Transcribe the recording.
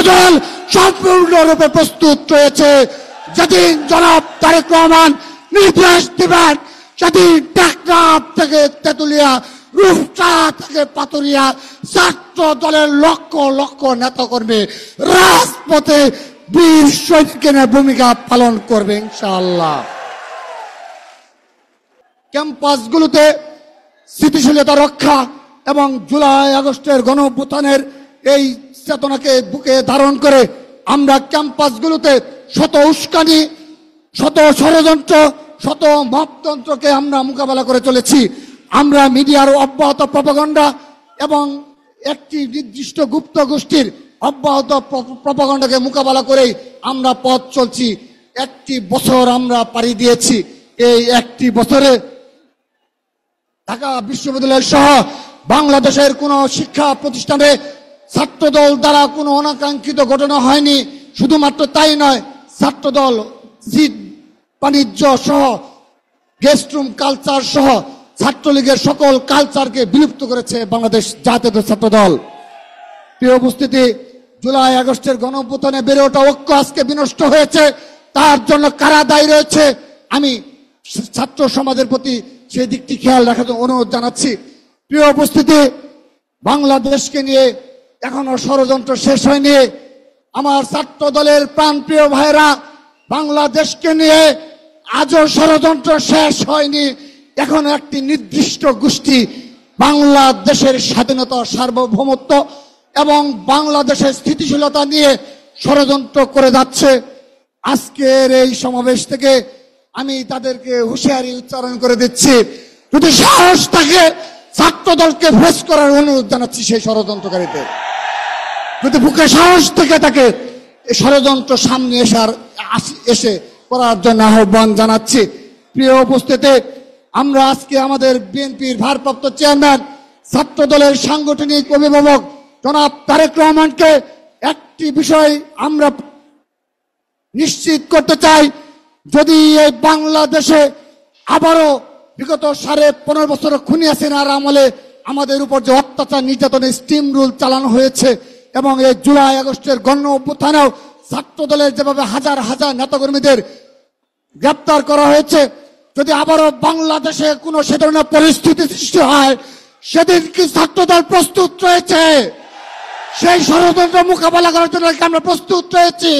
ছাত্রদল সম্পূর্ণরূপে প্রস্তুত রয়েছে। যেদিন জনাব তারেক রহমান নির্দেশ দিবেন, সেদিন টেকনাফ থেকে তেতুলিয়া, রূপসা থেকে পাতুরিয়া ছাত্র দলের লক্ষ লক্ষ নেতাকর্মী রাজপথে বীর শহীদের ভূমিকা পালন করবে ইনশাআল্লাহ। ক্যাম্পাসগুলোতে স্থিতিশীলতা রক্ষা এবং জুলাই আগস্টের গণঅভ্যুত্থানের এই চেতনাকে বুকে ধারণ করে আমরা ক্যাম্পাসগুলোতে শত উস্কানি, শত ষড়যন্ত্র, শত মপতন্ত্রকে আমরা মোকাবেলা করে চলেছি। আমরা মিডিয়ার অব্যাহত প্রপাগান্ডা এবং একটি নির্দিষ্ট গুপ্ত গোষ্ঠীর অব্যাহত প্রপাগান্ডাকে মোকাবেলা করেই আমরা পথ চলছি। একটি বছর আমরা পাড়ি দিয়েছি। এই একটি বছরে ঢাকা বিশ্ববিদ্যালয় সহ বাংলাদেশের কোনো শিক্ষা প্রতিষ্ঠানে ছাত্রদল দ্বারা কোনো অনাকাঙ্ক্ষিত ঘটনা হয়নি। শুধুমাত্র তাই নয়, ছাত্রদল সিট বাণিজ্য সহ গেস্টরুম কালচার সহ ছাত্রলীগের সকল কালচারকে বিলুপ্ত করেছে বাংলাদেশ জাতীয় ছাত্রদল। প্রিয় উপস্থিতি, জুলাই আগস্টের গণঅভ্যুত্থানে বেড়ে ওঠা ঐক্য আজকে বিনষ্ট হয়েছে। তার জন্য কারা দায়ী রয়েছে, আমি ছাত্র সমাজের প্রতি সেই দিকটি খেয়াল রাখার অনুরোধ জানাচ্ছি। প্রিয় উপস্থিতি, বাংলাদেশকে নিয়ে এখনো ষড়যন্ত্র শেষ হয়নি। আমার ছাত্র দলের প্রাণপ্রিয় ভাইরা, বাংলাদেশকে নিয়ে আজও ষড়যন্ত্র শেষ হয়নি। এখন একটি নির্দিষ্ট গোষ্ঠী বাংলাদেশের স্বাধীনতা, সার্বভৌমত্ব এবং বাংলাদেশের স্থিতিশীলতা নিয়ে ষড়যন্ত্র করে যাচ্ছে। আজকের এই সমাবেশ থেকে আমি তাদেরকে হুঁশিয়ারি উচ্চারণ করে দিচ্ছি, যদি সাহস থাকে ছাত্র দলকে ফেস করার অনুরোধ জানাচ্ছি। সেই ষড়যন্ত্রকারীদের যদি বুকে সাহস থেকে তাকে ষড়যন্ত্র সামনে এসে করার জন্য আহ্বান জানাচ্ছি। প্রিয় উপস্থিতি, আমরা আজকে আমাদের বিএনপির ভারপ্রাপ্ত চেয়ারম্যান, ছাত্র দলের সাংগঠনিক অভিভাবক জনাব তারেক রহমানকে একটি বিষয় আমরা নিশ্চিত করতে চাই, যদি এই বাংলাদেশে আবারও বিগত 15.5 বছর খুনি হাসিনার আমলে আমাদের উপর যে অত্যাচার, নির্যাতনের স্টিম রুল চালানো হয়েছে এবং এই জুলাই আগস্টের গণ অভ্যুত্থানেও ছাত্র দলের যেভাবে হাজার হাজার নেতাকর্মীদের গ্রেপ্তার করা হয়েছে, যদি আবারও বাংলাদেশে কোনো সে ধরনের পরিস্থিতি সৃষ্টি হয়, সেদিন কি ছাত্রদল প্রস্তুত রয়েছে? সেই ষড়যন্ত্র মোকাবেলা করার জন্য আমরা প্রস্তুত রয়েছি।